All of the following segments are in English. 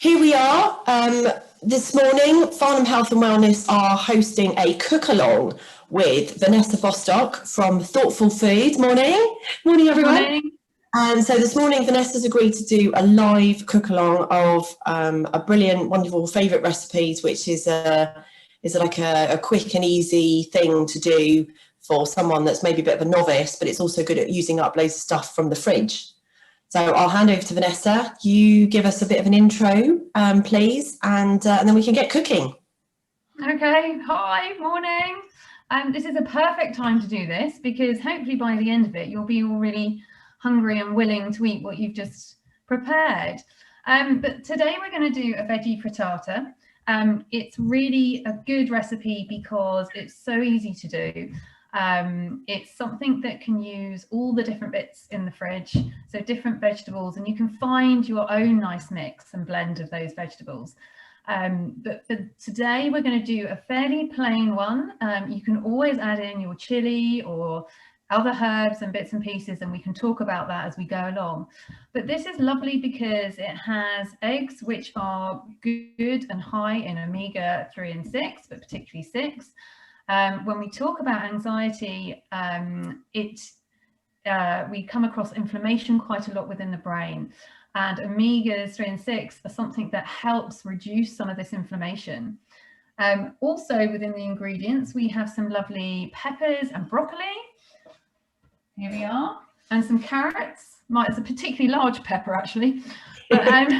Here we are. This morning, Farnham Health and Wellness are hosting a cook-along with Vanessa Bostock from Thoughtful Food. Morning. Morning, everyone. Morning. And so this morning, Vanessa's agreed to do a live cook-along of a brilliant, wonderful favourite recipes, which is like a quick and easy thing to do for someone that's maybe a bit of a novice, but it's also good at using up loads of stuff from the fridge. So I'll hand over to Vanessa. You give us a bit of an intro, please, and then we can get cooking. Okay, hi, morning. This is a perfect time to do this because hopefully by the end of it, you'll be all really hungry and willing to eat what you've just prepared. But today we're going to do a veggie frittata. It's really a good recipe because it's so easy to do. It's something that can use all the different bits in the fridge, so different vegetables, and you can find your own nice mix and blend of those vegetables. But for today we're going to do a fairly plain one. You can always add in your chili or other herbs and bits and pieces, and we can talk about that as we go along. But this is lovely because it has eggs which are good and high in omega-3 and 6, but particularly 6. When we talk about anxiety, we come across inflammation quite a lot within the brain, and omegas 3 and 6 are something that helps reduce some of this inflammation. Also within the ingredients, we have some lovely peppers and broccoli. Here we are, and some carrots. It's a particularly large pepper actually. But,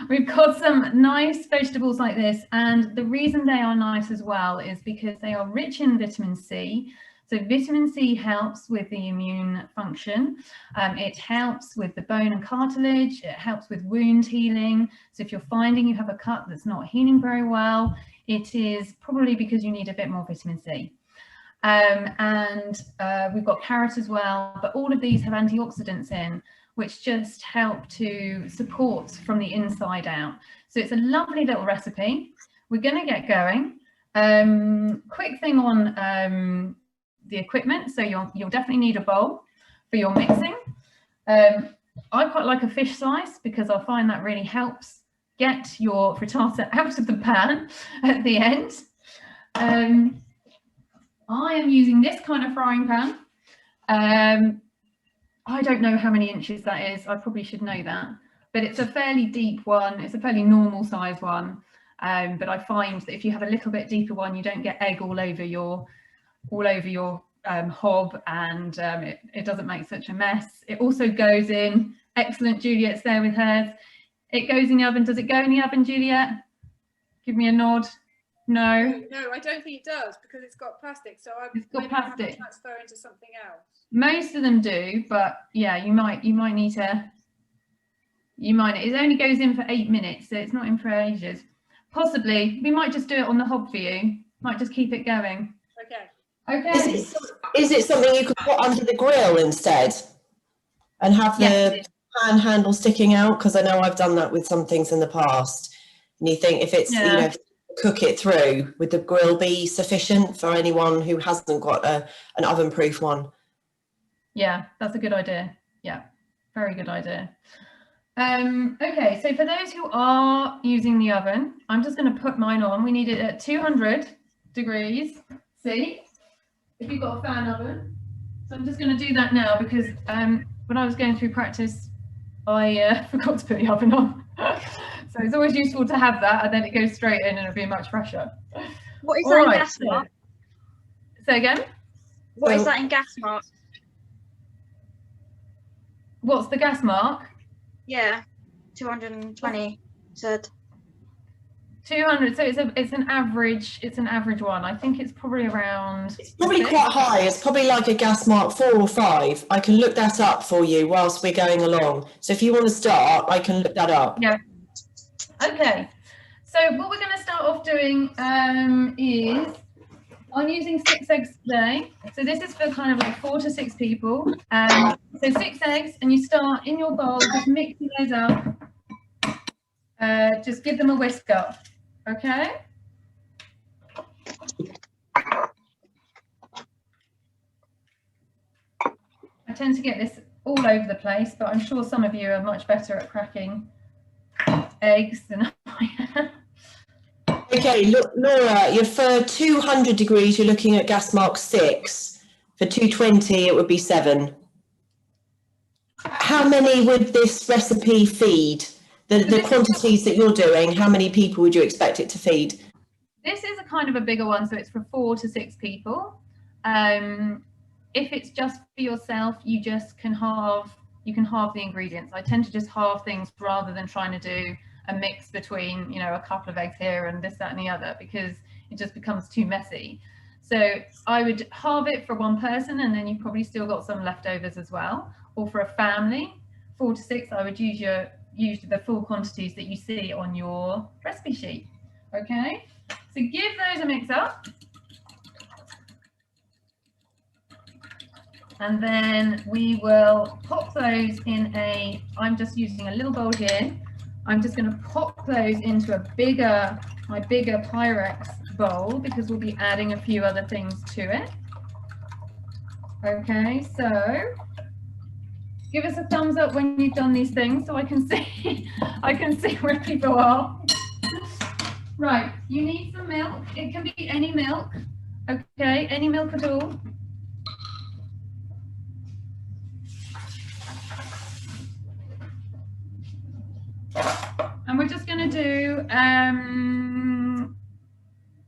we've got some nice vegetables like this, and the reason they are nice as well is because they are rich in vitamin C. So vitamin C helps with the immune function. It helps with the bone and cartilage. It helps with wound healing. So if you're finding you have a cut that's not healing very well, it is probably because you need a bit more vitamin C. We've got carrot as well, but all of these have antioxidants in, which just help to support from the inside out. So it's a lovely little recipe. We're going to get going. Quick thing on the equipment. So you'll definitely need a bowl for your mixing. I quite like a fish slice because I find that really helps get your frittata out of the pan at the end. I am using this kind of frying pan. I don't know how many inches that is. I probably should know that, but it's a fairly deep one. It's a fairly normal size one. But I find that if you have a little bit deeper one, you don't get egg all over your hob, and it doesn't make such a mess. It also goes in. Excellent, Juliet's there with hers. It goes in the oven. Does it go in the oven, Juliet? Give me a nod. No. No, I don't think it does because it's got plastic. So it's got plastic. To transfer into something else. Most of them do, but yeah, you might need to. It only goes in for 8 minutes, so it's not in for ages. Possibly, we might just do it on the hob for you. Might just keep it going. Okay. Okay. Is it something you could put under the grill instead, and have the pan handle sticking out? Because I know I've done that with some things in the past. And you think if it's cook it through, would the grill be sufficient for anyone who hasn't got an oven-proof one? Yeah, that's a good idea. Yeah, very good idea. Okay, so for those who are using the oven, I'm just going to put mine on. We need it at 200 degrees C, if you've got a fan oven. So I'm just going to do that now because when I was going through practice, I forgot to put the oven on. So it's always useful to have that, and then it goes straight in and it'll be much fresher. What is that in gas mark? Say again? What is that in gas mark? What's the gas mark? Yeah, 220 said. 200. So it's an average one. I think it's probably around. It's probably quite high. It's probably like a gas mark 4 or 5. I can look that up for you whilst we're going along. So if you want to start, I can look that up. Yeah. Okay. So what we're going to start off doing is I'm using 6 eggs today. So this is for kind of like 4 to 6 people. So 6 eggs, and you start in your bowl, just mixing those up. Just give them a whisk up. Okay. I tend to get this all over the place, but I'm sure some of you are much better at cracking eggs than I am. Okay, look, Laura, you're for 200 degrees, you're looking at gas mark 6. For 220, it would be 7. How many would this recipe feed? The quantities that you're doing, how many people would you expect it to feed? This is a kind of a bigger one, so it's for 4 to 6 people. If it's just for yourself, you can halve the ingredients. I tend to just halve things rather than trying to do a mix between, you know, a couple of eggs here and this, that, and the other, because it just becomes too messy. So I would halve it for one person, and then you've probably still got some leftovers as well. Or for a family, 4 to 6, I would use the full quantities that you see on your recipe sheet. Okay, so give those a mix up. And then we will pop those in I'm just using a little bowl here. I'm just going to pop those into my bigger Pyrex bowl, because we'll be adding a few other things to it. Okay, so give us a thumbs up when you've done these things so I can see where people are. Right, you need some milk. It can be any milk. Okay, any milk at all. And we're just going to do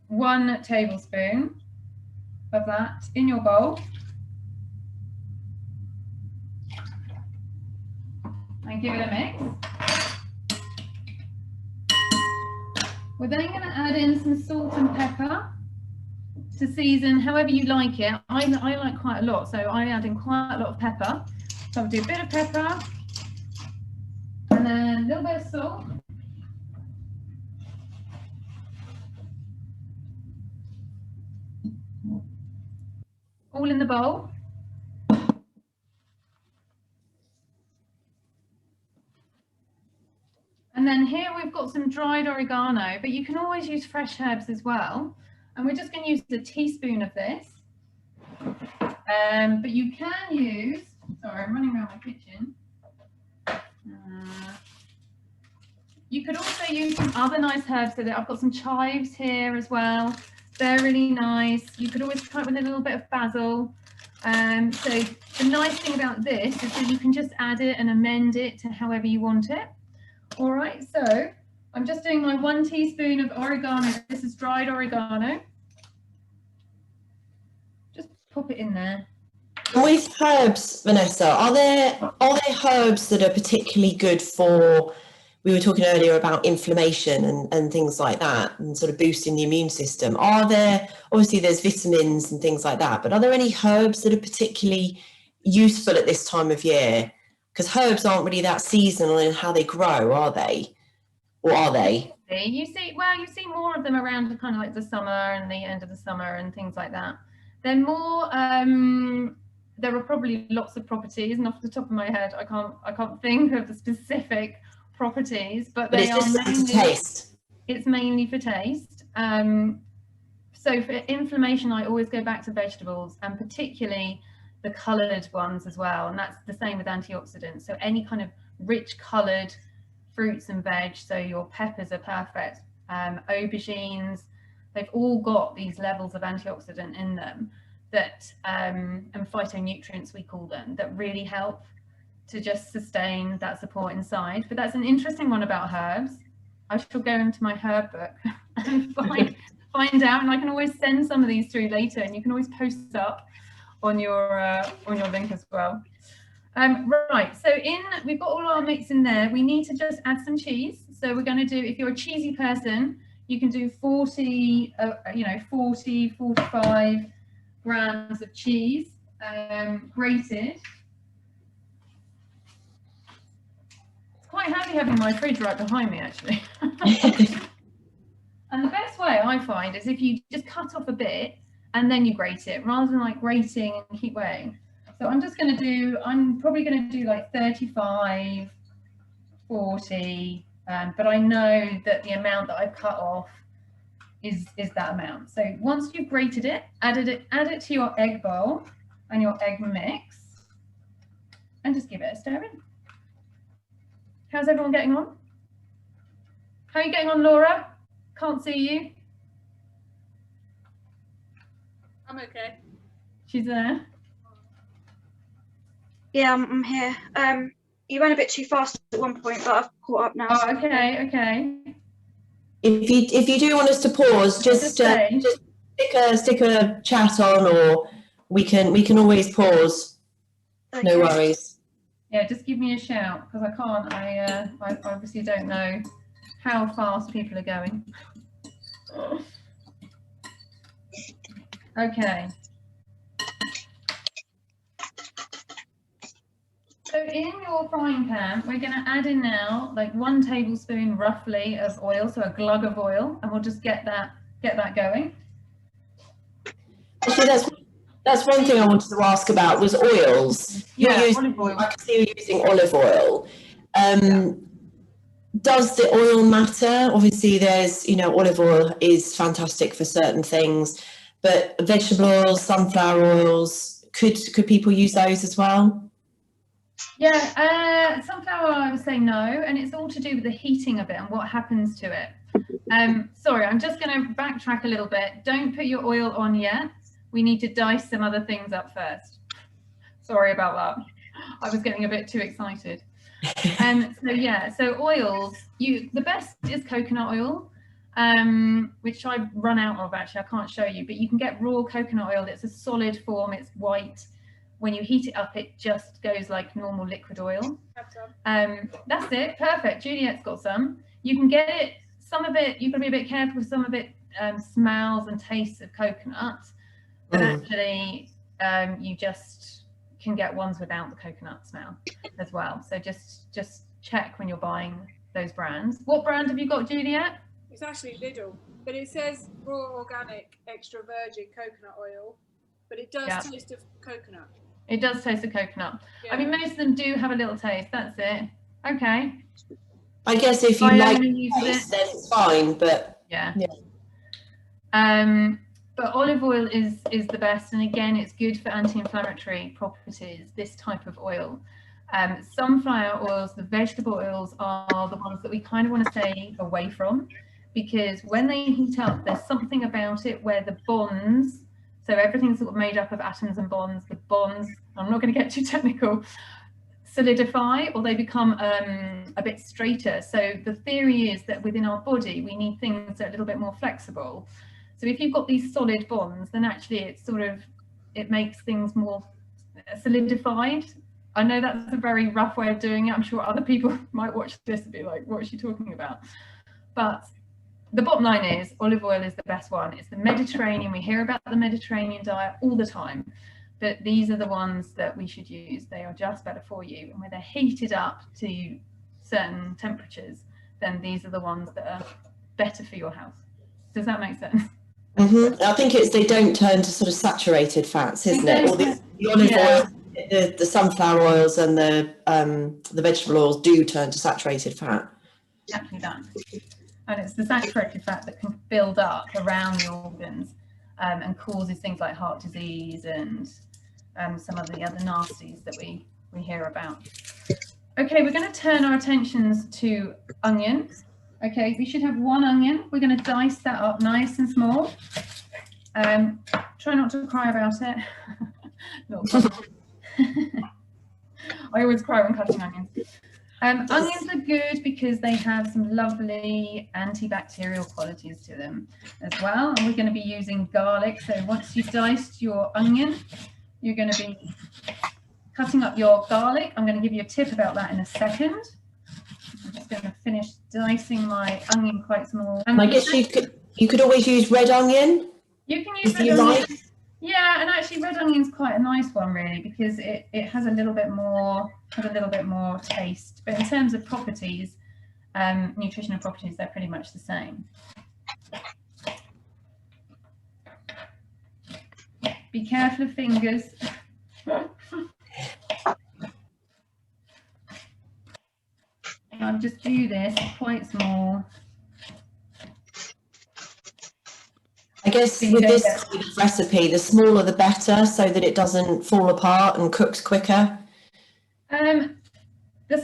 1 tablespoon of that in your bowl. And give it a mix. We're then going to add in some salt and pepper to season however you like it. I like quite a lot, so I add in quite a lot of pepper. So I'll do a bit of pepper and then a little bit of salt. All in the bowl. And then here we've got some dried oregano, but you can always use fresh herbs as well. And we're just going to use a teaspoon of this. But you can use, sorry, I'm running around my kitchen. You could also use some other nice herbs. So I've got some chives here as well. They're really nice. You could always try it with a little bit of basil. So the nice thing about this is that you can just add it and amend it to however you want it. All right, so I'm just doing my 1 teaspoon of oregano. This is dried oregano. Just pop it in there. With herbs, Vanessa, are there herbs that are particularly good for, we were talking earlier about inflammation and things like that, and sort of boosting the immune system. Are there, obviously there's vitamins and things like that, but are there any herbs that are particularly useful at this time of year? Because herbs aren't really that seasonal in how they grow, are they? Or are they? You see more of them around kind of like the summer and the end of the summer and things like that. They're more, there are probably lots of properties, and off the top of my head, I can't think of the specific properties, but they are mainly for taste. It's mainly for taste. So for inflammation, I always go back to vegetables, and particularly the coloured ones as well, and that's the same with antioxidants. So any kind of rich coloured fruits and veg, so your peppers are perfect, aubergines, they've all got these levels of antioxidant in them that and phytonutrients we call them, that really help to just sustain that support inside. But that's an interesting one about herbs. I shall go into my herb book and find out, and I can always send some of these through later, and you can always post up on your link as well. Right, so we've got all our mix in there. We need to just add some cheese. So we're going to do, if you're a cheesy person, you can do 40, 45 grams of cheese, grated. It's quite handy having my fridge right behind me, actually. And the best way I find is if you just cut off a bit and then you grate it, rather than like grating and keep weighing. So I'm probably going to do like 35, 40, but I know that the amount that I've cut off is that amount. So once you've grated it, add it to your egg bowl and your egg mix, and just give it a stir in. How's everyone getting on? How are you getting on, Laura? Can't see you. I'm okay. She's there. Yeah, I'm here. You went a bit too fast at one point, but I've caught up now. Oh, okay, okay. If you do want us to pause, just stick a chat on, or we can always pause. Okay. No worries. Yeah, just give me a shout because I can't. I obviously don't know how fast people are going. Okay. So in your frying pan, we're going to add in now like 1 tablespoon roughly of oil, so a glug of oil, and we'll just get that going. Actually, that's one thing I wanted to ask about was oils. Olive oil. I can see you're using olive oil. Does the oil matter? Obviously, there's, olive oil is fantastic for certain things, but vegetable oils, sunflower oils, could people use those as well? Yeah, sunflower oil, I would say no, and it's all to do with the heating of it and what happens to it. Sorry, I'm just going to backtrack a little bit. Don't put your oil on yet. We need to dice some other things up first. Sorry about that. I was getting a bit too excited. So oils, the best is coconut oil, which I've run out of actually. I can't show you, but you can get raw coconut oil. It's a solid form. It's white. When you heat it up, it just goes like normal liquid oil. That's it. Perfect. Juliet's got some. You can get it. Some of it, you've got to be a bit careful. Some of it smells and tastes of coconut. But actually, you just can get ones without the coconut smell as well. So just check when you're buying those brands. What brand have you got, Juliet? It's actually Lidl, but it says raw organic extra virgin coconut oil, but it does taste of coconut. It does taste of coconut. Yeah. I mean, most of them do have a little taste. That's it. Okay. I guess if you like taste, then it's fine, but yeah. But olive oil is the best, and again, it's good for anti-inflammatory properties, this type of oil. Sunflower oils, the vegetable oils, are the ones that we kind of want to stay away from, because when they heat up, there's something about it where the bonds, so everything's sort of made up of atoms and bonds, the bonds, I'm not going to get too technical, solidify, or they become a bit straighter. So the theory is that within our body, we need things that are a little bit more flexible. So if you've got these solid bonds, then actually it makes things more solidified. I know that's a very rough way of doing it. I'm sure other people might watch this and be like, what is she talking about? But the bottom line is olive oil is the best one. It's the Mediterranean. We hear about the Mediterranean diet all the time, but these are the ones that we should use. They are just better for you. And when they're heated up to certain temperatures, then these are the ones that are better for your health. Does that make sense? I think they don't turn to sort of saturated fats, isn't it? Or the olive oil, the sunflower oils and the vegetable oils do turn to saturated fat. Exactly that. And it's the saturated fat that can build up around the organs and causes things like heart disease and some of the other nasties that we hear about. Okay, we're going to turn our attentions to onions. Okay, we should have 1 onion. We're going to dice that up nice and small. Try not to cry about it. I always cry when cutting onions. Onions are good because they have some lovely antibacterial qualities to them as well. And we're going to be using garlic. So once you've diced your onion, you're going to be cutting up your garlic. I'm going to give you a tip about that in a second. I'm just going to finish dicing my onion quite small. And I guess you could always use red onion. You can use red onion. Yeah, and actually red onion's quite a nice one really, because it has a little bit more taste. But in terms of properties, nutritional properties, they're pretty much the same. Be careful of fingers. I'll just do this quite small. I guess with this kind of recipe, the smaller the better, so that it doesn't fall apart and cooks quicker. The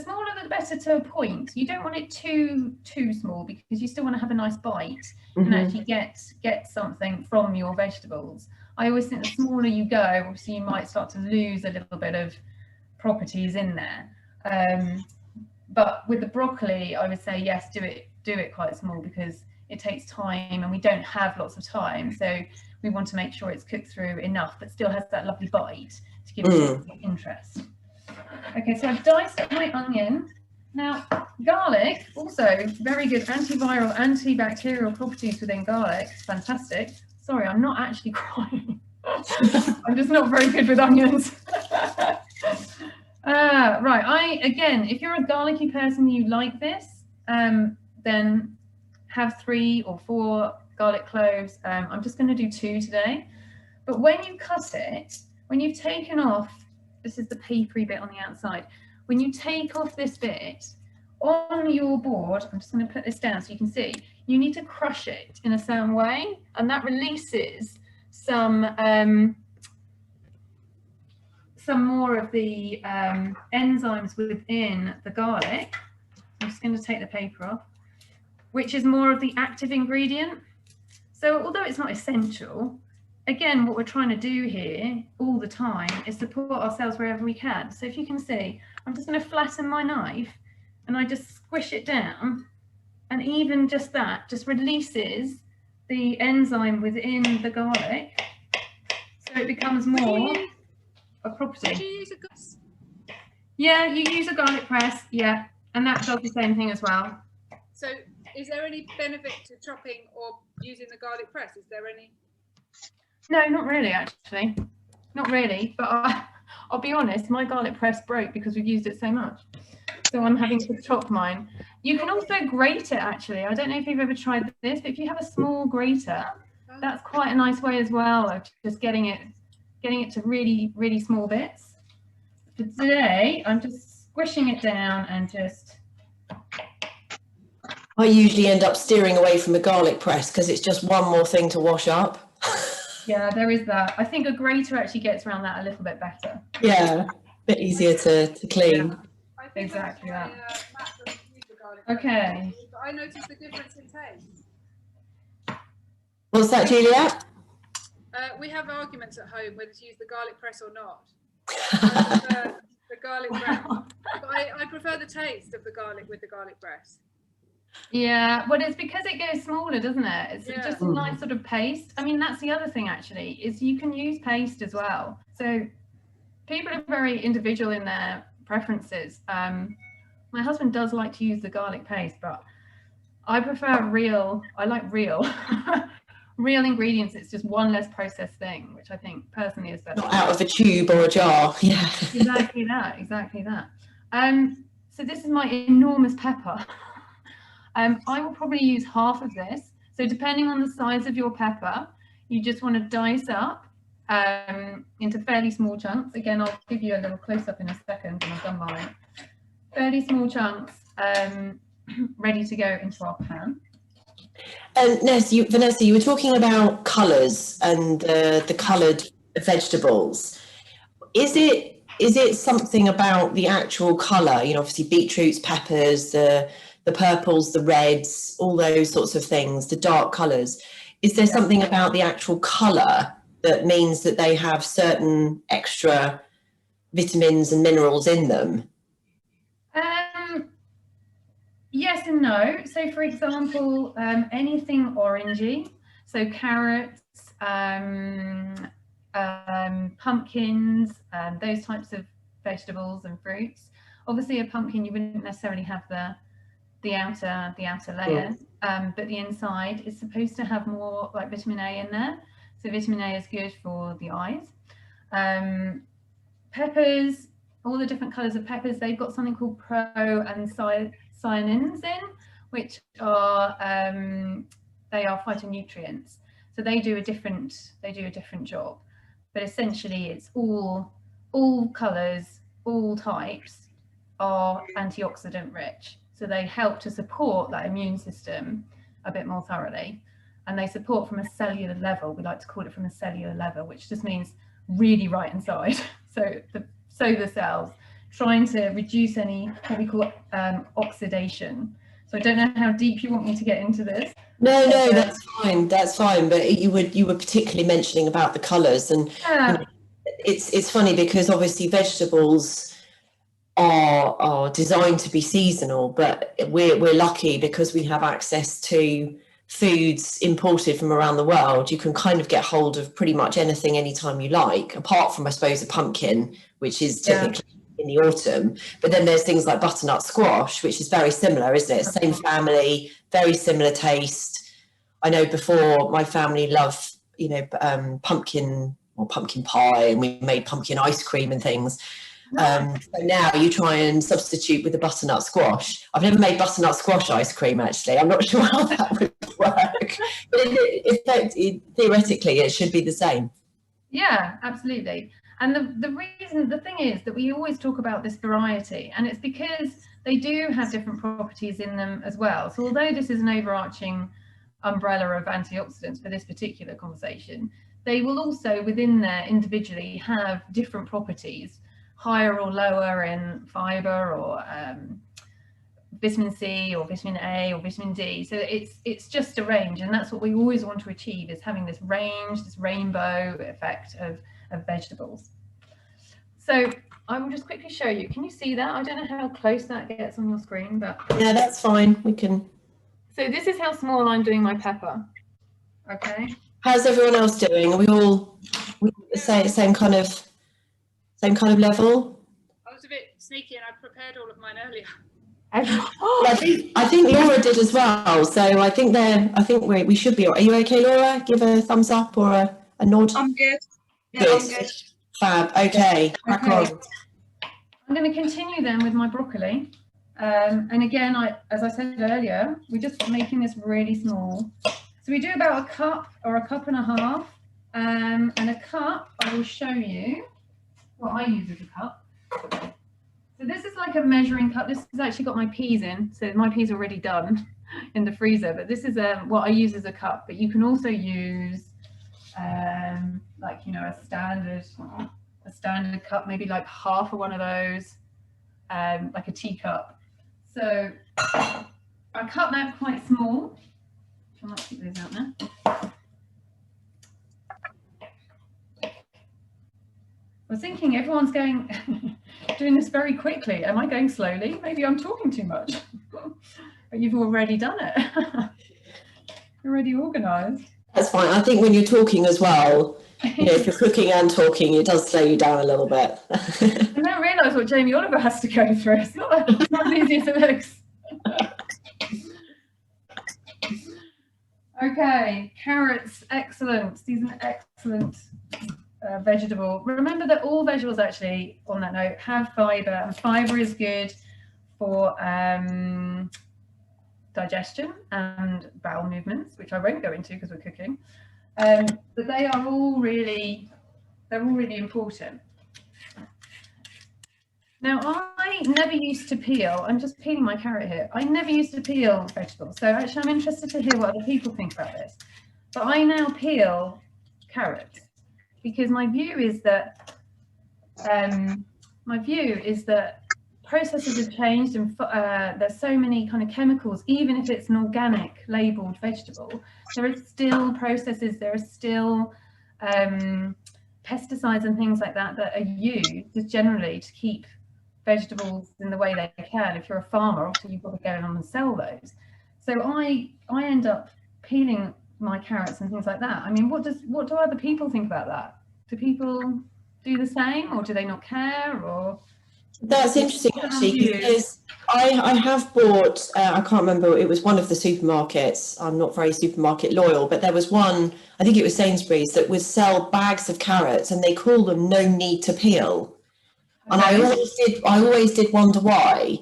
smaller better to a point. You don't want it too small, because you still want to have a nice bite and actually get something from your vegetables. I always think the smaller you go, obviously you might start to lose a little bit of properties in there. But with the broccoli, I would say yes, do it quite small, because it takes time and we don't have lots of time. So we want to make sure it's cooked through enough, but still has that lovely bite to give it interest. Okay, so I've diced up my onion. Now, garlic, also very good antiviral, antibacterial properties within garlic. Fantastic. Sorry, I'm not actually crying. I'm just not very good with onions. Right, again, if you're a garlicky person, you like this, then have 3 or 4 garlic cloves. I'm just going to do 2 today. But when you cut it, when you've taken off, this is the papery bit on the outside. When you take off this bit on your board, I'm just going to put this down so you can see, you need to crush it in a certain way, and that releases some more of the enzymes within the garlic. I'm just going to take the paper off, which is more of the active ingredient. So although it's not essential, again, what we're trying to do here all the time is support ourselves wherever we can. So if you can see, I'm just going to flatten my knife and I just squish it down, and even just that just releases the enzyme within the garlic, so it becomes more a property. Did you use a Yeah, you use a garlic press, yeah, and that does the same thing as well. So is there any benefit to chopping or using the garlic press? Is there any? No, not really, actually. Not really, but I'll be honest, my garlic press broke because we've used it so much. So I'm having to chop mine. You can also grate it, actually. I don't know if you've ever tried this, but if you have a small grater, that's quite a nice way as well of just getting it to really, really small bits. But today, I'm just squishing it down and just... I usually end up steering away from the garlic press because it's just one more thing to wash up. Yeah, there is that. I think a grater actually gets around that a little bit better. Yeah, a bit easier to clean. Yeah, I think exactly that. Matt doesn't use the garlic press. Okay. But I noticed the difference in taste. What's that, Juliet? We have arguments at home whether to use the garlic press or not. I prefer the garlic press, but I prefer the taste of the garlic with the garlic press. Yeah, well, it's because it goes smaller, doesn't it? It's just a Mm. nice sort of paste. I mean, that's the other thing, actually, is you can use paste as well. So people are very individual in their preferences. My husband does like to use the garlic paste, but I prefer real. I like real. Real ingredients. It's just one less processed thing, which I think personally is better. Not out of a tube or a jar. Yeah. Exactly that. Exactly that. So this is my enormous pepper. I will probably use half of this. So depending on the size of your pepper, you just want to dice up into fairly small chunks. Again, I'll give you a little close up in a second when I've done mine. Fairly small chunks, ready to go into our pan. Vanessa, you were talking about colours and the coloured vegetables. Is it something about the actual colour? You know, obviously beetroots, peppers, the purples, the reds, all those sorts of things, the dark colours. Is there something about the actual colour that means that they have certain extra vitamins and minerals in them? Yes and no. So for example, anything orangey, so carrots, pumpkins, those types of vegetables and fruits. Obviously a pumpkin, you wouldn't necessarily have the outer layer, but the inside is supposed to have more like vitamin A in there. So vitamin A is good for the eyes. Peppers, all the different colours of peppers, they've got something called cyanins in, which are they are phytonutrients. So they do a different job. But essentially it's all colours, all types are antioxidant rich. So they help to support that immune system a bit more thoroughly. And they support from a cellular level. We like to call it from a cellular level, which just means really right inside. So the cells, trying to reduce any what we call oxidation. So I don't know how deep you want me to get into this. No, that's fine. That's fine. But you were particularly mentioning about the colours, and Yeah. you know, it's funny because obviously vegetables are designed to be seasonal, but we're lucky because we have access to foods imported from around the world. You can kind of get hold of pretty much anything anytime you like, apart from I suppose a pumpkin, which is typically in the autumn. But then there's things like butternut squash, which is very similar, isn't it? Same family, very similar taste. I know before my family loved, you know, pumpkin pie, and we made pumpkin ice cream and things. So now you try and substitute with the butternut squash. I've never made butternut squash ice cream, actually. I'm not sure how that would work. But theoretically, it should be the same. Yeah, absolutely. And the thing is that we always talk about this variety, and it's because they do have different properties in them as well. So although this is an overarching umbrella of antioxidants for this particular conversation, they will also within there individually have different properties, higher or lower in fiber or vitamin C or vitamin A or vitamin D. So it's just a range, and that's what we always want to achieve, is having this range, this rainbow effect of vegetables. So I will just quickly show you. Can you see that? I don't know how close that gets on your screen, but yeah, that's fine. We can. So this is how small I'm doing my pepper. Okay. How's everyone else doing? Are we all same kind of level? I was a bit sneaky and I prepared all of mine earlier. Well, I think Laura did as well. So I think we should be. Are you okay, Laura? Give a thumbs up or a nod. I'm good. Yeah, Good. I'm good. Fab. Okay. Crack on. I'm going to continue then with my broccoli. And again, as I said earlier, we're just making this really small. So we do about a cup or a cup and a half. And a cup, I will show you what I use as a cup. So this is like a measuring cup. This has actually got my peas in. So my peas are already done in the freezer. But this is what I use as a cup. But you can also use like, you know, a standard cup, maybe like half of one of those, like a teacup. So I cut that quite small. I might keep those out now. I was thinking everyone's doing this very quickly. Am I going slowly? Maybe I'm talking too much. But you've already done it. You're already organised. That's fine. I think when you're talking as well, you know, if you're cooking and talking, it does slow you down a little bit. I don't realise what Jamie Oliver has to go through. It's not as easy as it looks. Okay, carrots, excellent. These are excellent vegetable. Remember that all vegetables, actually, on that note, have fibre, and fibre is good for digestion and bowel movements, which I won't go into because we're cooking. But they are all really important. Now, I never used to peel. I'm just peeling my carrot here. I never used to peel vegetables. So actually, I'm interested to hear what other people think about this. But I now peel carrots because my view is that processes have changed, and there's so many kind of chemicals. Even if it's an organic labeled vegetable, there are still processes. There are still pesticides and things like that that are used just generally to keep vegetables in the way they can. If you're a farmer, obviously you've got to go on and sell those. So I end up peeling my carrots and things like that. I mean, what do other people think about that? Do people do the same, or do they not care? Or that's interesting, actually, because I have bought, I can't remember, it was one of the supermarkets. I'm not very supermarket loyal, but there was one, I think it was Sainsbury's, that would sell bags of carrots, and they call them no need to peel. And I always did wonder why.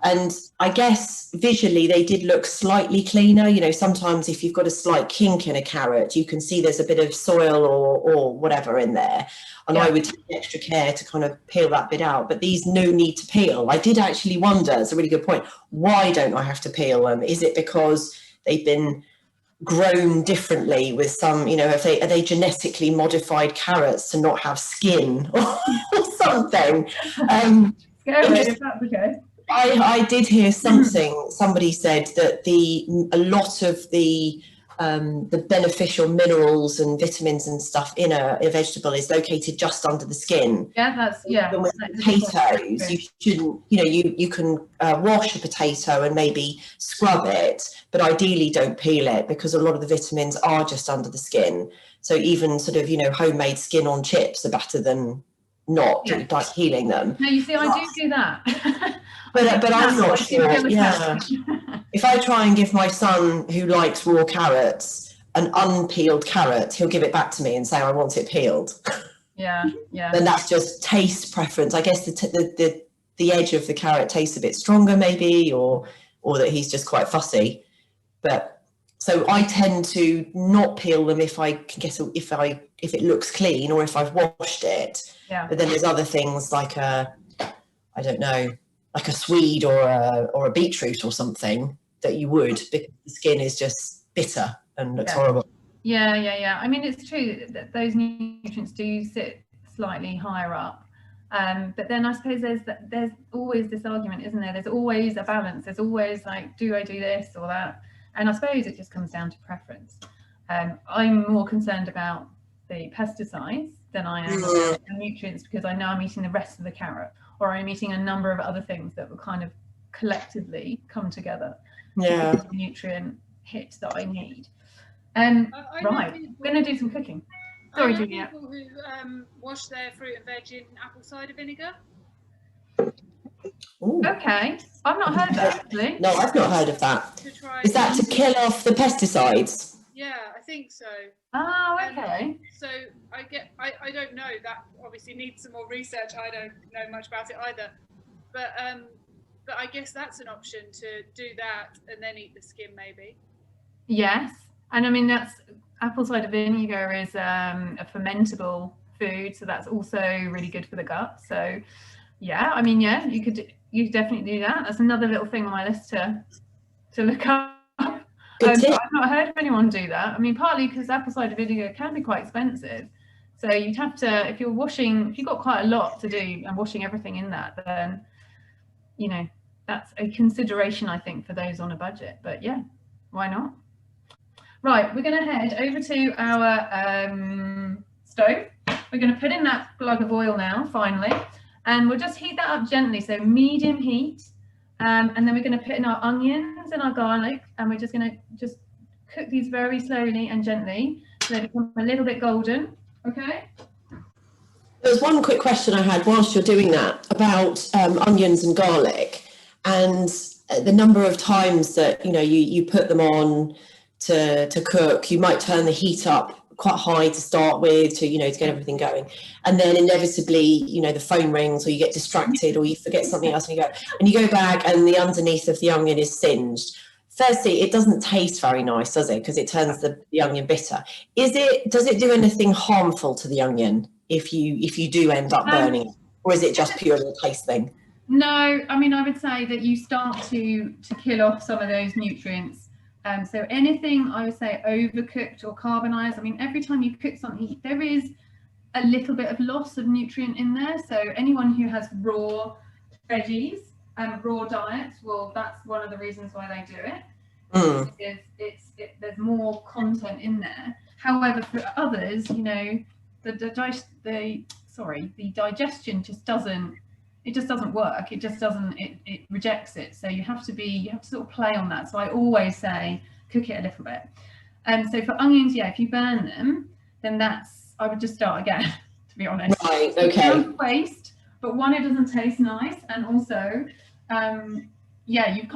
And I guess visually they did look slightly cleaner. You know, sometimes if you've got a slight kink in a carrot, you can see there's a bit of soil or whatever in there. And I would take extra care to kind of peel that bit out. But these no need to peel, I did actually wonder, it's a really good point, why don't I have to peel them? Is it because they've been grown differently with some, you know, are they genetically modified carrots to not have skin or something? Go ahead if that's okay. I did hear somebody said that a lot of the beneficial minerals and vitamins and stuff in a vegetable is located just under the skin. Yeah, Even with potatoes, you shouldn't, you can wash a potato and maybe scrub it, but ideally don't peel it, because a lot of the vitamins are just under the skin. So even sort of, homemade skin on chips are better than not, like peeling them. No, you see, I do that. But I'm not sure. Yeah. If I try and give my son, who likes raw carrots, an unpeeled carrot, he'll give it back to me and say, I want it peeled. Yeah. Then that's just taste preference. I guess the edge of the carrot tastes a bit stronger maybe, or that he's just quite fussy. But so I tend to not peel them if I can get if it looks clean, or if I've washed it. Yeah. But then there's other things like I don't know, like a swede or a beetroot or something that you would, because the skin is just bitter and looks horrible. Yeah. I mean, it's true that those nutrients do sit slightly higher up. But then I suppose there's always this argument, isn't there? There's always a balance. There's always like, do I do this or that? And I suppose it just comes down to preference. I'm more concerned about the pesticides than I am about the nutrients, because I know I'm eating the rest of the carrot, or I'm eating a number of other things that will kind of collectively come together to give the nutrient hit that I need. Right, we're going to do some cooking. Sorry, Julia. People who wash their fruit and veg in apple cider vinegar. Ooh. Okay, I've not heard that actually. No, I've not heard of that. Is that to kill off the pesticides? Yeah, I think so. Oh, okay. So I don't know, that obviously needs some more research. I don't know much about it either. But I guess that's an option, to do that and then eat the skin maybe. Yes, and I mean that's apple cider vinegar is a fermentable food, so that's also really good for the gut. So yeah, I mean, yeah, you could definitely do that. That's another little thing on my list to look up. I've not heard of anyone do that. I mean, partly because apple cider vinegar can be quite expensive, so you'd have to, if you've got quite a lot to do and washing everything in that, then that's a consideration, I think, for those on a budget. But yeah, why not? Right, we're going to head over to our stove. We're going to put in that plug of oil now, finally, and we'll just heat that up gently, so medium heat. And then we're going to put in our onions and our garlic, and we're just going to cook these very slowly and gently so they become a little bit golden. Okay. There's one quick question I had whilst you're doing that about onions and garlic, and the number of times that you put them on to cook. You might turn the heat up quite high to start with to get everything going, and then inevitably the phone rings, or you get distracted, or you forget something else, and you go back and the underneath of the onion is singed. Firstly, it doesn't taste very nice, does it? Because it turns the onion bitter. Does it do anything harmful to the onion if you do end up burning it, or is it just purely a taste thing? No, I mean, I would say that you start to kill off some of those nutrients. So anything, I would say, overcooked or carbonized, I mean, every time you cook something, there is a little bit of loss of nutrient in there. So anyone who has raw veggies and raw diets, well, that's one of the reasons why they do it. Because there's more content in there. However, for others, the digestion just doesn't work. It just doesn't, it rejects it. So you have to sort of play on that. So I always say, cook it a little bit. So for onions, yeah, if you burn them, then I would just start again, to be honest. Right, okay. It's not waste, but one, it doesn't taste nice. And also, yeah, you've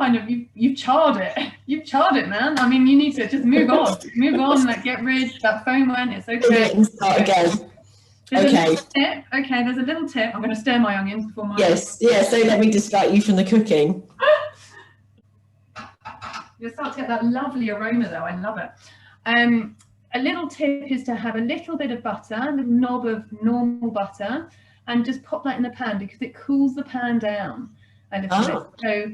charred it. You've charred it, man. I mean, you need to just move on, like get rid, that foam went, it's okay. And start again. There's a little tip. I'm going to stir my onions before my... Yes, so let me distract you from the cooking. You'll start to get that lovely aroma though, I love it. A little tip is to have a little bit of butter, a little knob of normal butter, and just pop that in the pan because it cools the pan down a little bit. So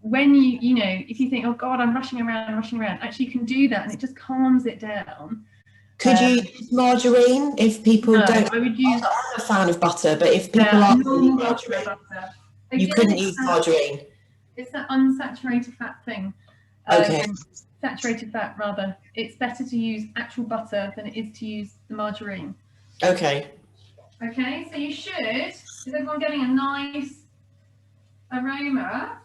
when if you think, oh God, I'm rushing around, actually you can do that and it just calms it down. Could you use margarine if people don't? I would use. I'm a fan of butter, but if people are normal butter. You couldn't use margarine. It's that unsaturated fat thing. Okay. Saturated fat, rather. It's better to use actual butter than it is to use the margarine. Okay. Okay, so you should, is everyone getting a nice aroma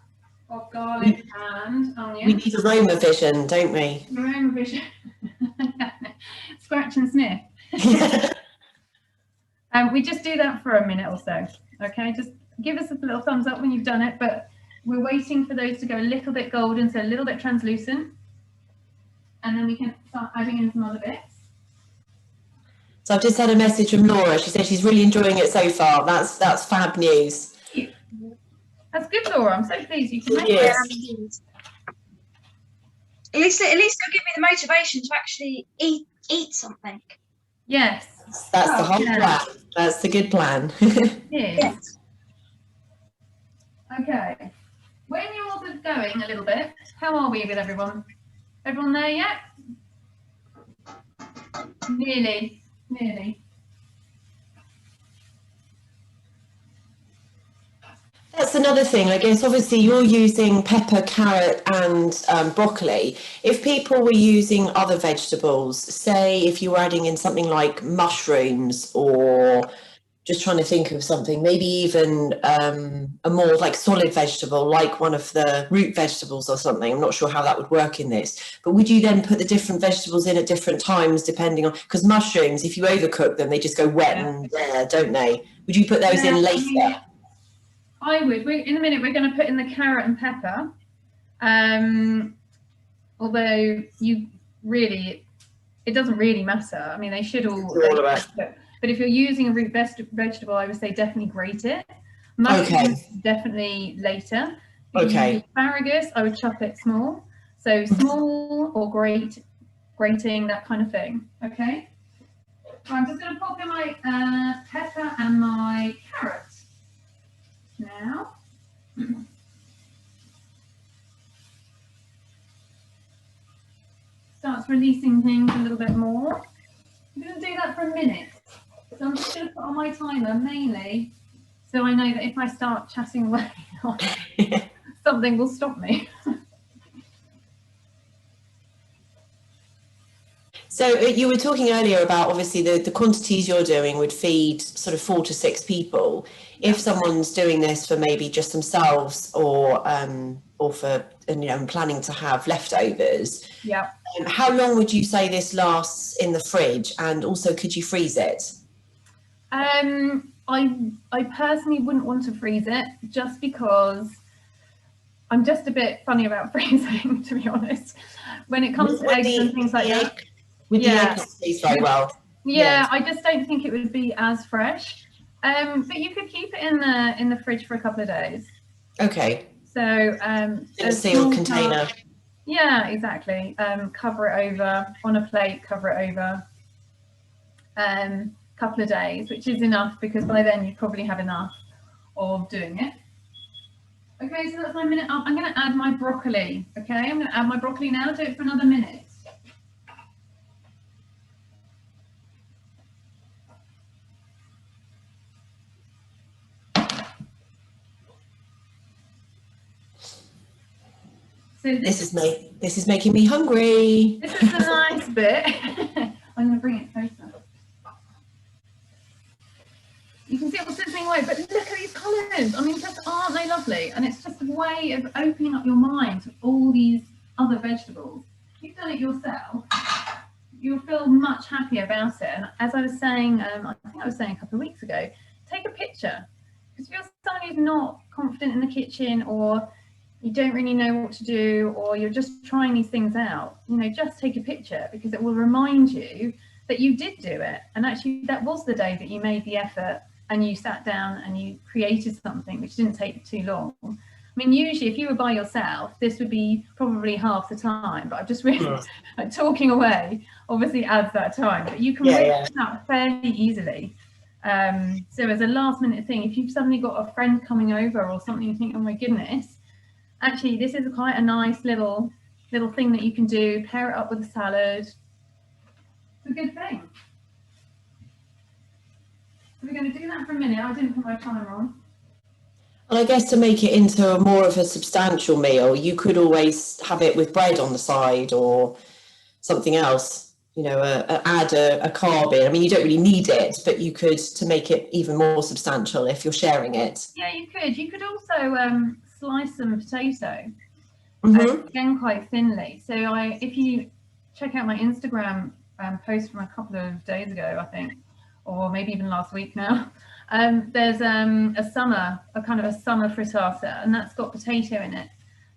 of garlic and onion? We need aroma vision, don't we? Aroma vision. Scratch and sniff. We just do that for a minute or so. Okay, just give us a little thumbs up when you've done it, but we're waiting for those to go a little bit golden, so a little bit translucent. And then we can start adding in some other bits. So I've just had a message from Laura. She said she's really enjoying it so far. That's fab news. That's good, Laura. I'm so pleased you can make Yes. it. At least it'll give me the motivation to actually eat something. Yes. That's the whole plan. That's the good plan. Yes. Okay. When you're all going a little bit, how are we with everyone? Everyone there yet? Nearly. That's another thing. I guess obviously you're using pepper, carrot and broccoli. If people were using other vegetables, say if you were adding in something like mushrooms, or just trying to think of something, maybe even a more like solid vegetable, like one of the root vegetables or something. I'm not sure how that would work in this, but would you then put the different vegetables in at different times depending on, because mushrooms, if you overcook them, they just go wet and rare, don't they? Would you put those in later? I would. In a minute, we're going to put in the carrot and pepper. Although it doesn't really matter. I mean, they should all. But if you're using a root vegetable, I would say definitely grate it. Mushrooms, definitely later. If you use asparagus, I would chop it small. So small or grating, that kind of thing. Okay. So I'm just going to pop in my pepper and my carrot now. Starts releasing things a little bit more. I'm going to do that for a minute. So I'm just going to put on my timer mainly so I know that if I start chatting away, something will stop me. So you were talking earlier about obviously the quantities you're doing would feed sort of 4 to 6 people. If someone's doing this for maybe just themselves or for planning to have leftovers, how long would you say this lasts in the fridge? And also, could you freeze it? I personally wouldn't want to freeze it just because I'm just a bit funny about freezing, to be honest. When it comes to eggs and things like that. The egg not freeze very well. Yeah, I just don't think it would be as fresh. But you could keep it in the fridge for a couple of days. Okay. So in a sealed container. Yeah, exactly. Cover it over on a plate. Cover it over. Couple of days, which is enough because by then you probably have enough of doing it. Okay, so that's my minute up. I'm going to add my broccoli. Okay, I'm going to add my broccoli now. Do it for another minute. So this is making me hungry. This is the nice bit. I'm going to bring it closer. You can see it all sizzling away, but look at these colours. I mean, just aren't they lovely? And it's just a way of opening up your mind to all these other vegetables. If you've done it yourself, you'll feel much happier about it. And as I was saying, I think I was saying a couple of weeks ago, take a picture. Because if you're someone who's not confident in the kitchen, or you don't really know what to do, or you're just trying these things out, just take a picture, because it will remind you that you did do it. And actually that was the day that you made the effort and you sat down and you created something which didn't take too long. I mean, usually if you were by yourself, this would be probably half the time, but I've just realized talking away obviously adds that time, but you can whip it up fairly easily. So as a last minute thing, if you've suddenly got a friend coming over or something, you think, oh my goodness, actually this is quite a nice little thing that you can do. Pair it up with a salad. It's a good thing. So we're going to do that for a minute. I didn't put my timer on. And I guess to make it into more of a substantial meal, you could always have it with bread on the side or something else, you know, add a carb in. I mean, you don't really need it, but you could, to make it even more substantial if you're sharing it. Yeah, you could. You could also slice some potato, Mm-hmm. again, quite thinly. So if you check out my Instagram post from a couple of days ago, I think, or maybe even last week now, there's a kind of a summer frittata, and that's got potato in it,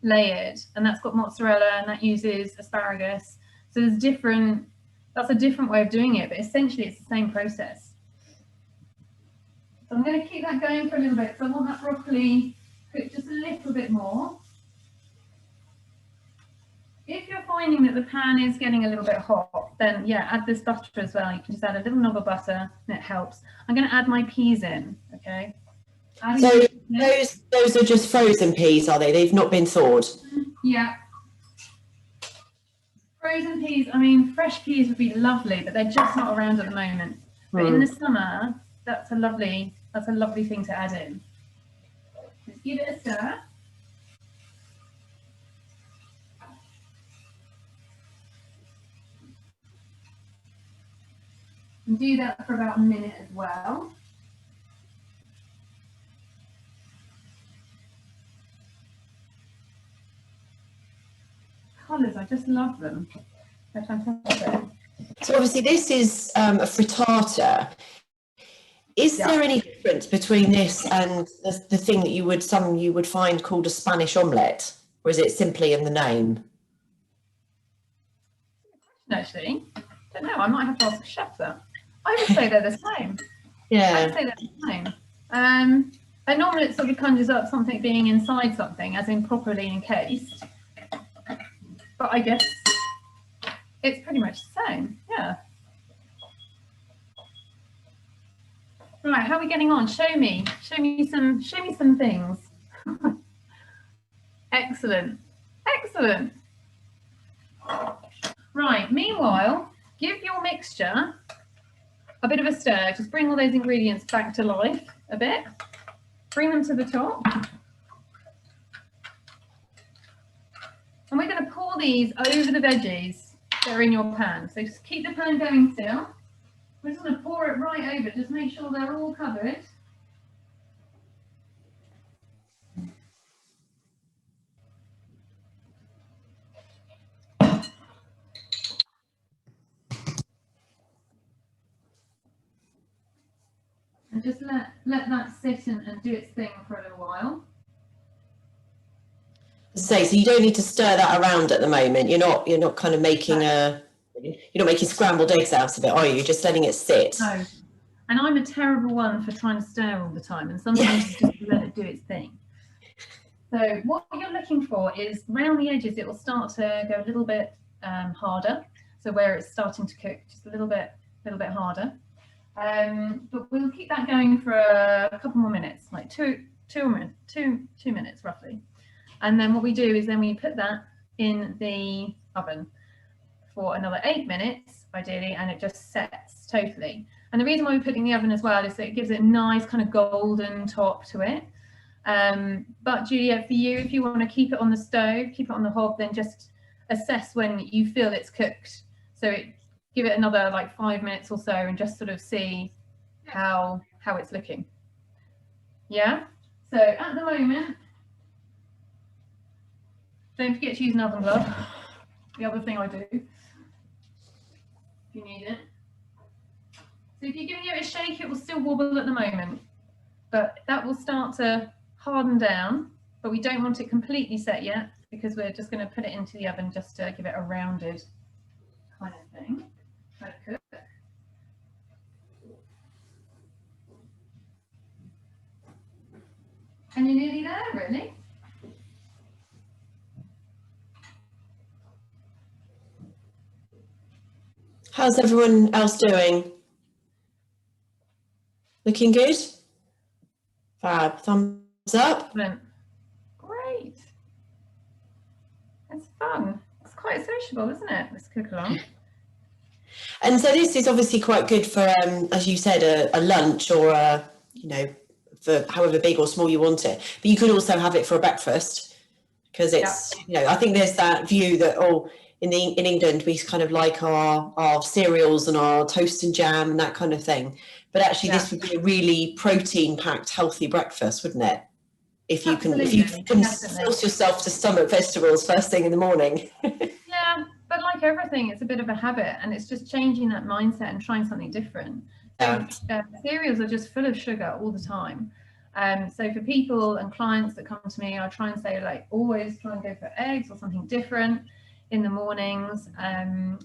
layered, and that's got mozzarella, and that uses asparagus. So there's that's a different way of doing it, but essentially it's the same process. So I'm going to keep that going for a little bit. So I want that broccoli cooked just a little bit more. If you're finding that the pan is getting a little bit hot, then yeah, add this butter as well. You can just add a little knob of butter and it helps. I'm going to add my peas in, okay? So those are just frozen peas, are they? They've not been thawed? Yeah. Frozen peas, I mean, fresh peas would be lovely, but they're just not around at the moment. But in the summer, that's a lovely thing to add in. Just give it a stir. And do that for about a minute as well. Colours, I just love them. They're fantastic. So obviously this is a frittata. Is there any difference between this and the thing that some you would find called a Spanish omelette, or is it simply in the name? Actually, I don't know. I might have to ask the chef that. I would say they're the same. Yeah. I would say they're the same. And normally it sort of conjures up something being inside something, as in properly encased. But I guess it's pretty much the same. Yeah. Right, how are we getting on? Show me some things. Excellent. Excellent. Right, meanwhile, give your mixture a bit of a stir. Just bring all those ingredients back to life a bit. Bring them to the top. And we're going to pour these over the veggies that are in your pan. So just keep the pan going still. We're just going to pour it right over. Just make sure they're all covered. And just let that sit and do its thing for a little while. So you don't need to stir that around at the moment. You're not kind of making you're not making scrambled eggs out of it, are you? You're just letting it sit. No. And I'm a terrible one for trying to stir all the time, and sometimes you just let it do its thing. So what you're looking for is around the edges, it will start to go a little bit harder. So where it's starting to cook, just a little bit harder. But we'll keep that going for a couple more minutes, like two minutes roughly. And then what we do is then we put that in the oven for another 8 minutes, ideally, and it just sets totally. And the reason why we put it in the oven as well is that it gives it a nice kind of golden top to it. But Juliet, for you, if you want to keep it on the stove, keep it on the hob, then just assess when you feel it's cooked. So give it another like 5 minutes or so and just sort of see how it's looking. Yeah. So at the moment, don't forget to use an oven glove. The other thing I do, if you need it. So if you're giving it a shake, it will still wobble at the moment, but that will start to harden down, but we don't want it completely set yet because we're just going to put it into the oven just to give it a rounded kind of thing. Let it cook. And you're nearly there, really. How's everyone else doing? Looking good? Fab. Thumbs up. Great. It's fun. It's quite sociable, isn't it? This cook along. And so this is obviously quite good for, as you said, a lunch or a for however big or small you want it. But you could also have it for a breakfast, because it's, you know, I think there's that view that, oh, in England we kind of like our cereals and our toast and jam and that kind of thing. But actually this would be a really protein packed, healthy breakfast, wouldn't it? If you can force yourself to stomach vegetables first thing in the morning. Yeah, but like everything, it's a bit of a habit, and it's just changing that mindset and trying something different. So cereals are just full of sugar all the time. So for people and clients that come to me, I try and say, like, always try and go for eggs or something different in the mornings, and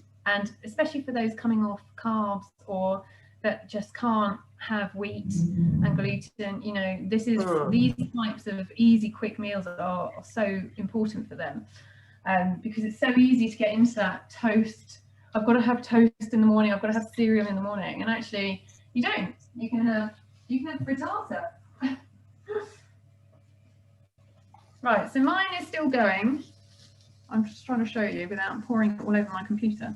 especially for those coming off carbs or that just can't have wheat and gluten, you know, this is these types of easy quick meals are so important for them, because it's so easy to get into that toast. I've got to have toast in the morning, I've got to have cereal in the morning, and actually you don't. You can have frittata. Right, so mine is still going. I'm just trying to show you without pouring it all over my computer.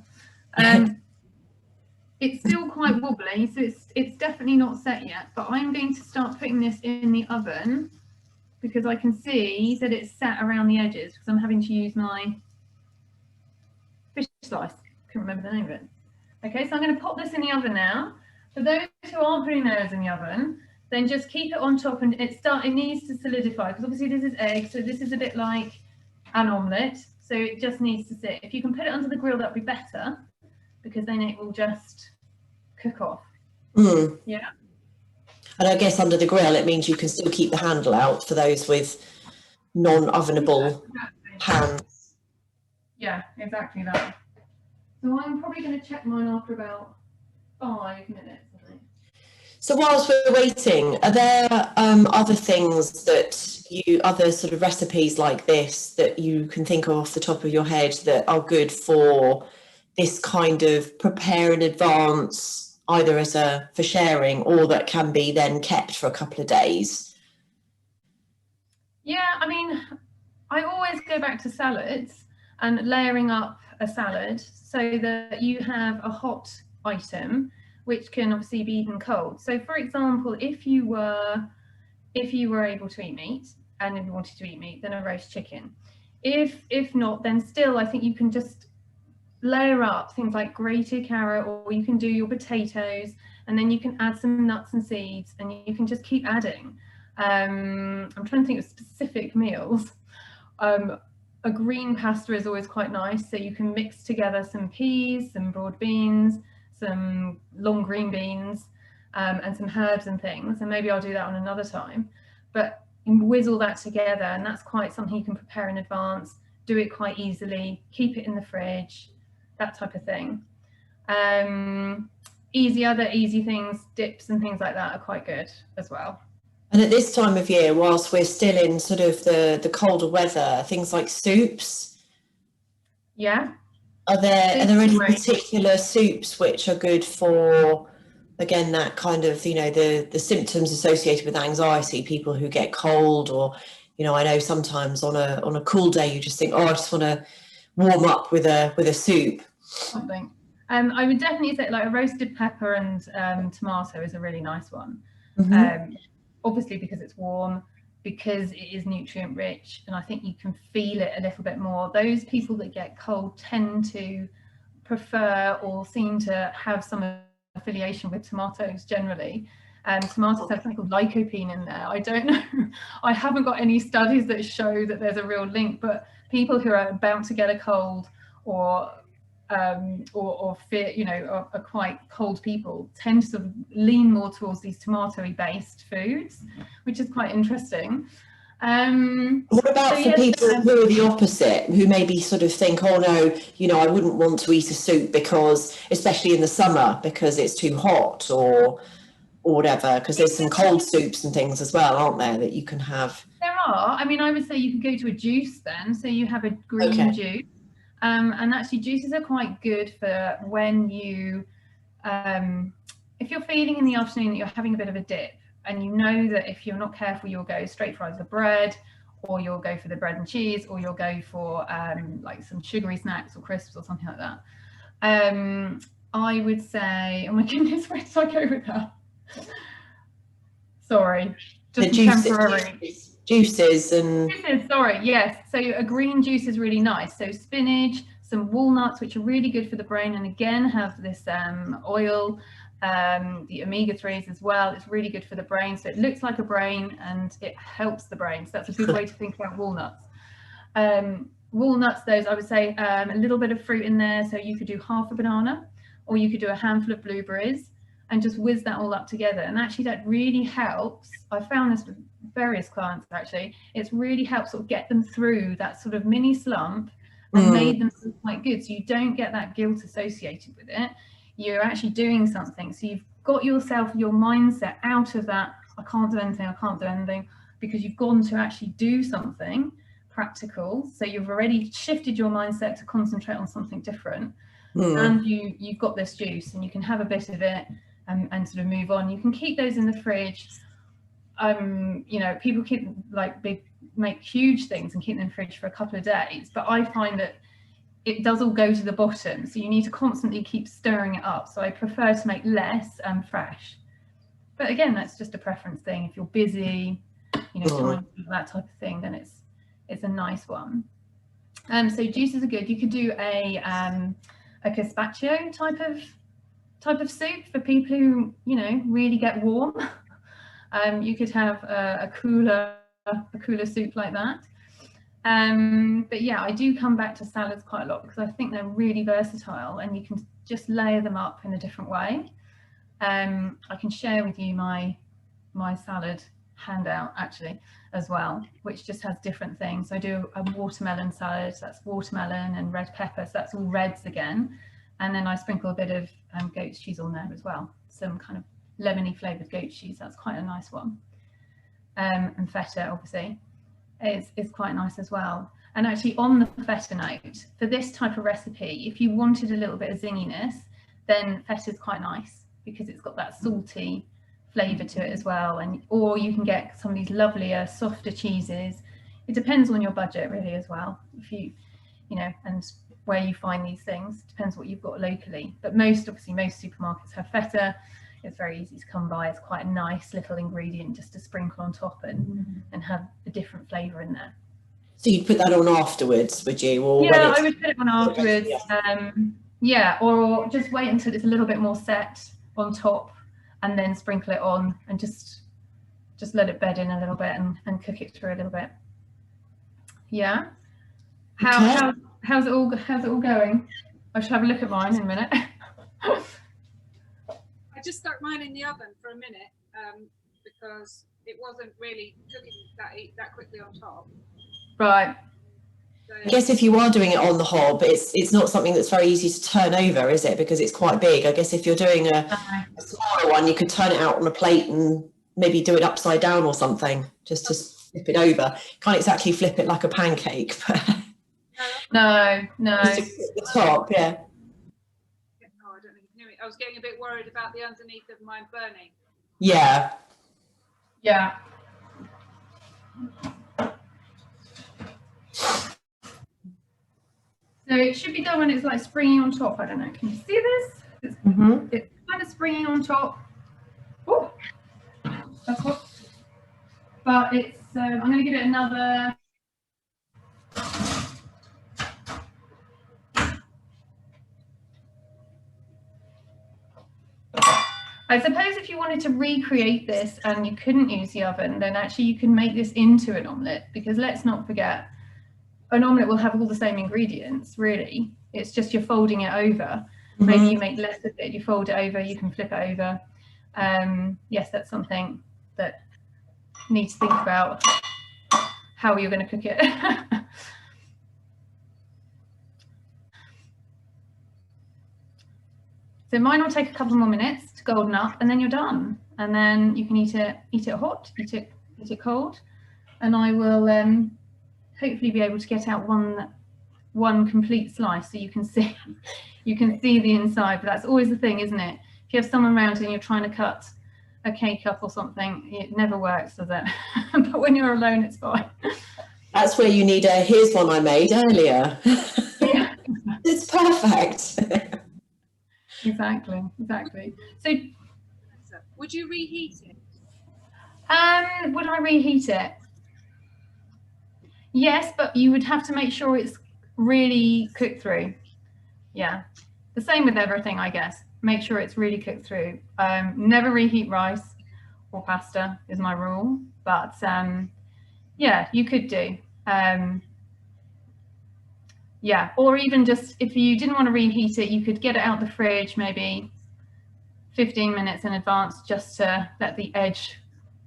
It's still quite wobbly, so it's definitely not set yet, but I'm going to start putting this in the oven because I can see that it's set around the edges because I'm having to use my fish slice. Couldn't remember the name of it. Okay, so I'm going to pop this in the oven now. For those who aren't putting theirs in the oven, then just keep it on top, and it needs to solidify because obviously this is egg, so this is a bit like an omelette, so it just needs to sit. If you can put it under the grill, that'd be better, because then it will just cook off. Yeah. And I guess under the grill, it means you can still keep the handle out for those with non-ovenable pans. Yeah, exactly that. So I'm probably going to check mine after about 5 minutes, I think. So whilst we're waiting, are there other things that other sort of recipes like this that you can think of off the top of your head that are good for this kind of prepare in advance, either for sharing or that can be then kept for a couple of days? Yeah, I mean, I always go back to salads and layering up a salad so that you have a hot item which can obviously be eaten cold. So for example, if you were able to eat meat, and if you wanted to eat meat, then a roast chicken. If not, then still I think you can just layer up things like grated carrot, or you can do your potatoes, and then you can add some nuts and seeds, and you can just keep adding. I'm trying to think of specific meals. A green pasta is always quite nice, so you can mix together some peas, some broad beans, some long green beans, and some herbs and things, and maybe I'll do that on another time. But you whiz all that together, and that's quite something you can prepare in advance, do it quite easily, keep it in the fridge, that type of thing. Other easy things, dips and things like that are quite good as well. And at this time of year, whilst we're still in sort of the colder weather, things like soups. Yeah. Are there any particular soups which are good for, again, that kind of, you know, the symptoms associated with anxiety, people who get cold, or, you know, I know sometimes on a cool day you just think, oh, I just want to warm up with a soup. Something. I would definitely say like a roasted pepper and tomato is a really nice one. Obviously because it's warm, because it is nutrient rich, and I think you can feel it a little bit more. Those people that get cold tend to prefer or seem to have some affiliation with tomatoes generally. Tomatoes have something called lycopene in there. I don't know, I haven't got any studies that show that there's a real link, but people who are about to get a cold or fear, you know, are quite cold people tend to sort of lean more towards these tomatoey based foods, which is quite interesting. What about for people who are the opposite, who maybe sort of think, oh no, you know, I wouldn't want to eat a soup because, especially in the summer, because it's too hot or whatever, because there's some cold soups and things as well, aren't there, that you can have? There are. I mean, I would say you can go to a juice then, so you have a green juice. And actually juices are quite good for when you, if you're feeling in the afternoon that you're having a bit of a dip, and you know that if you're not careful, you'll go straight for either bread, or you'll go for the bread and cheese, or you'll go for like some sugary snacks or crisps or something like that. I would say, oh my goodness, where did I go with that? Sorry. The juices and... Juices, sorry, yes. So a green juice is really nice. So spinach, some walnuts, which are really good for the brain, and again have this oil, the omega-3s as well. It's really good for the brain. So it looks like a brain and it helps the brain. So that's a good way to think about walnuts. Walnuts, those, I would say a little bit of fruit in there. So you could do half a banana, or you could do a handful of blueberries and just whiz that all up together. And actually that really helps. I found this with various clients actually. It's really helps sort of get them through that sort of mini slump and made them feel quite good. So you don't get that guilt associated with it. You're actually doing something. So you've got yourself, your mindset out of that, I can't do anything, because you've gone to actually do something practical. So you've already shifted your mindset to concentrate on something different. And you've got this juice and you can have a bit of it and sort of move on. You can keep those in the fridge. You know, people keep make huge things and keep them in the fridge for a couple of days, but I find that it does all go to the bottom, so you need to constantly keep stirring it up. So I prefer to make less and fresh, but again, that's just a preference thing. If you're busy, you know, time for that type of thing, then it's a nice one. So juices are good. You could do a gazpacho type of soup for people who, you know, really get warm. You could have a cooler soup like that. But yeah, I do come back to salads quite a lot because I think they're really versatile and you can just layer them up in a different way. I can share with you my salad handout actually as well, which just has different things. I do a watermelon salad, so that's watermelon and red pepper, so that's all reds again. And then I sprinkle a bit of goat's cheese on there as well, some kind of lemony flavoured goat cheese. That's quite a nice one. And feta, obviously, is quite nice as well. And actually, on the feta note, for this type of recipe, if you wanted a little bit of zinginess, then feta is quite nice because it's got that salty flavour to it as well. And or you can get some of these lovelier, softer cheeses. It depends on your budget really as well. If you know, and where you find these things depends what you've got locally. But most supermarkets have feta. It's very easy to come by. It's quite a nice little ingredient just to sprinkle on top and have a different flavour in there. So you'd put that on afterwards, would you? Or yeah, I would put it on afterwards. Yeah, or just wait until it's a little bit more set on top and then sprinkle it on and just let it bed in a little bit and cook it through a little bit. Yeah. How's it all going? I should have a look at mine in a minute. I just stuck mine in the oven for a minute because it wasn't really cooking that quickly on top. Right. So, I guess if you are doing it on the hob, it's not something that's very easy to turn over, is it? Because it's quite big. I guess if you're doing a smaller one, you could turn it out on a plate and maybe do it upside down or something, just to flip it over. Can't exactly flip it like a pancake, but no. just to flip the top, yeah. Oh, I don't know if you can hear me. I was getting a bit worried about the underneath of mine burning. Yeah. Yeah. So it should be done when it's like springy on top. I don't know. Can you see this? It's kind of springy on top. Oh, that's what. But it's. I'm going to give it another. I suppose if you wanted to recreate this and you couldn't use the oven, then actually you can make this into an omelette, because let's not forget, an omelette will have all the same ingredients, really. It's just you're folding it over. Maybe you make less of it, you fold it over, you can flip it over. Yes, that's something that you need to think about, how you're going to cook it. So mine will take a couple more minutes to golden up, and then you're done. And then you can eat it hot, eat it cold, and I will hopefully be able to get out one complete slice so you can see the inside. But that's always the thing, isn't it? If you have someone around and you're trying to cut a cake up or something, it never works, does it? But when you're alone, it's fine. That's where you need a here's one I made earlier. Yeah. It's perfect. Exactly. So Would you reheat it? Would I reheat it? Yes, but you would have to make sure it's really cooked through. Yeah, the same with everything, I guess. Make sure it's really cooked through. Never reheat rice or pasta is my rule, but yeah, you could do. Yeah, or even just if you didn't want to reheat it, you could get it out the fridge maybe 15 minutes in advance just to let the edge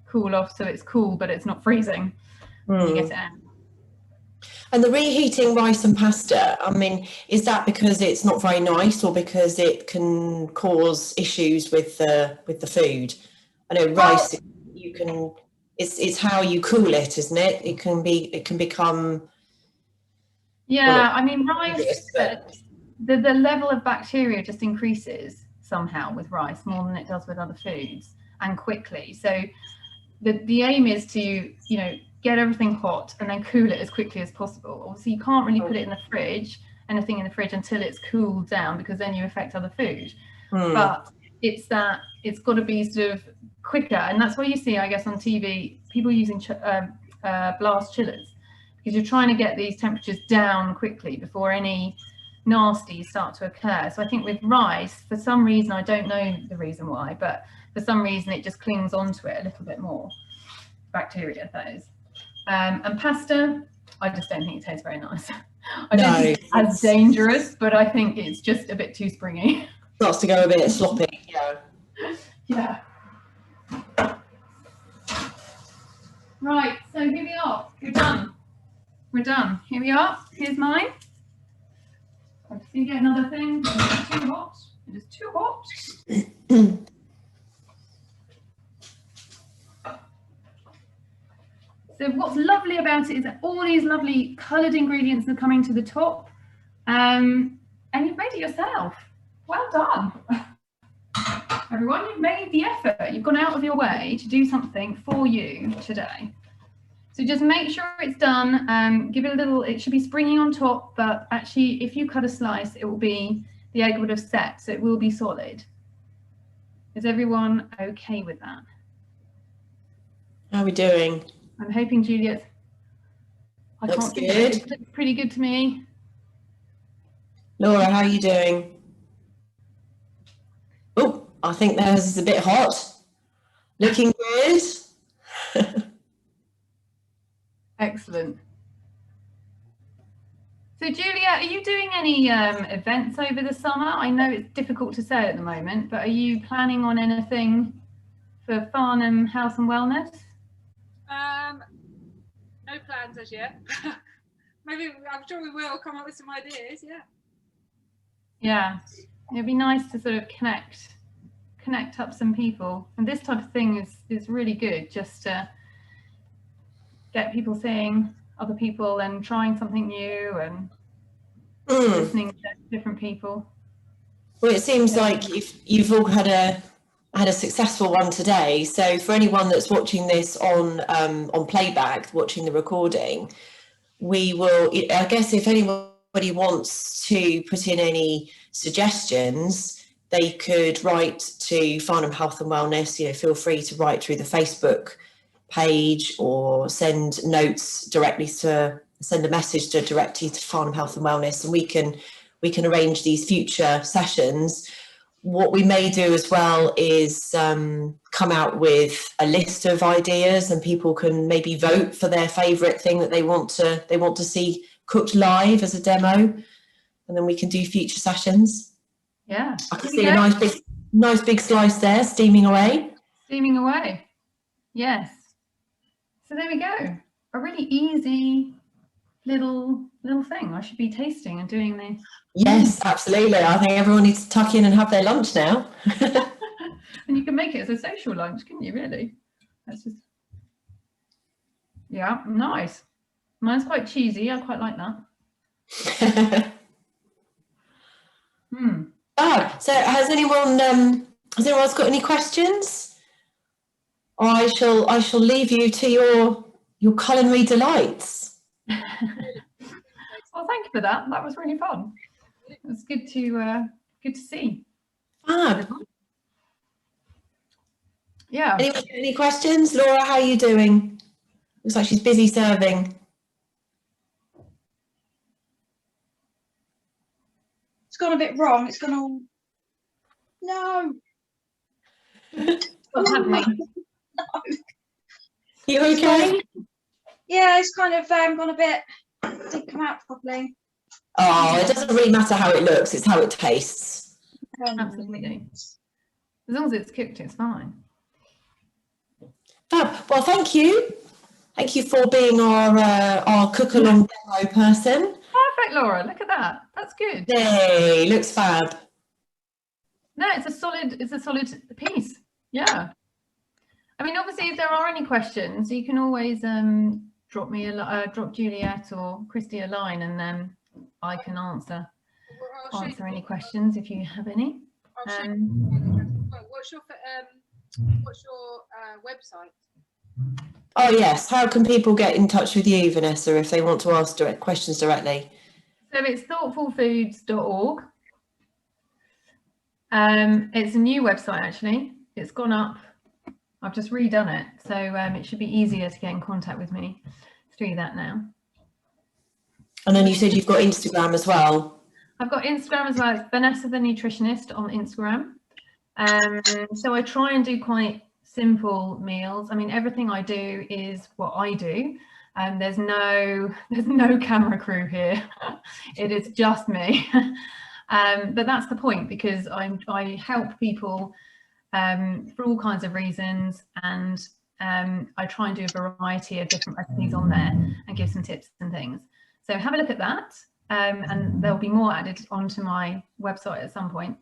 cool off so it's cool but it's not freezing when you get it out. And the reheating rice and pasta, I mean, is that because it's not very nice or because it can cause issues with the food? I know rice, you can, it's how you cool it, isn't it? It can become. Yeah, well, I mean, rice, the level of bacteria just increases somehow with rice more than it does with other foods, and quickly. So the aim is to, you know, get everything hot and then cool it as quickly as possible. Obviously, you can't really put it in the fridge, anything in the fridge, until it's cooled down, because then you affect other food. But it's got to be sort of quicker, and that's why you see, I guess, on TV people using blast chillers, because you're trying to get these temperatures down quickly before any nasties start to occur. So I think with rice, for some reason, I don't know the reason why, but for some reason it just clings onto it a little bit more, bacteria that is. And pasta, I just don't think it tastes very nice. I don't think it's as dangerous, but I think it's just a bit too springy. Starts to go a bit sloppy. Yeah. Right, so here we are. We're done. We're done. Here we are. Here's mine. Let's see, get another thing. It's too hot. It is too hot. So what's lovely about it is that all these lovely coloured ingredients are coming to the top, and you've made it yourself. Well done. Everyone, you've made the effort. You've gone out of your way to do something for you today. So just make sure it's done. Give it a little, it should be springy on top, but actually if you cut a slice, it will be, the egg would have set, so it will be solid. Is everyone okay with that? How are we doing? I'm hoping Juliet. I Looks can't see good. it. Looks pretty good to me. Laura, how are you doing? Oh, I think theirs is a bit hot. Looking good. Excellent. So Juliet, are you doing any events over the summer? I know it's difficult to say at the moment, but are you planning on anything for Farnham Health and Wellness? No plans as yet. Maybe, I'm sure we will come up with some ideas. Yeah, it'd be nice to sort of connect up some people, and this type of thing is really good, just to get people seeing other people and trying something new and listening to different people. Well, it seems like you've all had a successful one today. So for anyone that's watching this on playback, watching the recording, we will, I guess, if anybody wants to put in any suggestions, they could write to Farnham Health and Wellness. You know, feel free to write through the Facebook page or send notes directly to, send a message directly to Farnham Health and Wellness, and we can arrange these future sessions. What we may do as well is come out with a list of ideas, and people can maybe vote for their favourite thing that they want to see cooked live as a demo, and then we can do future sessions. Yeah, I can see a nice big slice there, steaming away. Steaming away. Yes. So there we go. A really easy little thing. I should be tasting and doing this. Yes, absolutely. I think everyone needs to tuck in and have their lunch now. And you can make it as a social lunch, couldn't you, really? That's just, yeah, nice. Mine's quite cheesy. I quite like that. So has anyone else got any questions? Or I shall leave you to your culinary delights. Well, thank you for that. That was really fun. It was good to see. Fab. Yeah. Anyone got any questions? Laura, how are you doing? Looks like she's busy serving. It's gone a bit wrong. It's gone all. No. What's happening? No. You okay? Yeah, it's kind of gone a bit. Didn't come out properly. Oh, it doesn't really matter how it looks, it's how it tastes. Absolutely. As long as it's cooked, it's fine. Fab. Well, thank you. Thank you for being our cook along demo person. Perfect, Laura. Look at that. That's good. Yay, looks fab. No, it's a solid piece. Yeah. I mean, obviously, if there are any questions, you can always drop Juliet or Christy a line, and then I can answer any questions if you have any. What's your website? Oh yes, how can people get in touch with you, Vanessa, if they want to ask questions directly? So it's thoughtfulfoods.org. It's a new website, actually. It's gone up. I've just redone it, so it should be easier to get in contact with me through that now. And then you said you've got Instagram as well. I've got Instagram as well. It's Vanessa the Nutritionist on Instagram. So I try and do quite simple meals. I mean, everything I do is what I do. There's no camera crew here. It is just me. But that's the point, because I help people for all kinds of reasons, and I try and do a variety of different recipes on there and give some tips and things. So have a look at that, and there'll be more added onto my website at some point.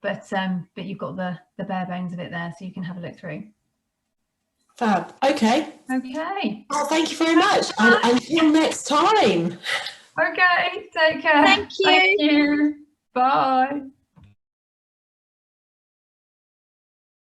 But you've got the bare bones of it there, so you can have a look through. Fab. Okay. Okay. Well, thank you very much. And until next time. Okay. Take care. Thank you. Thank you. Bye.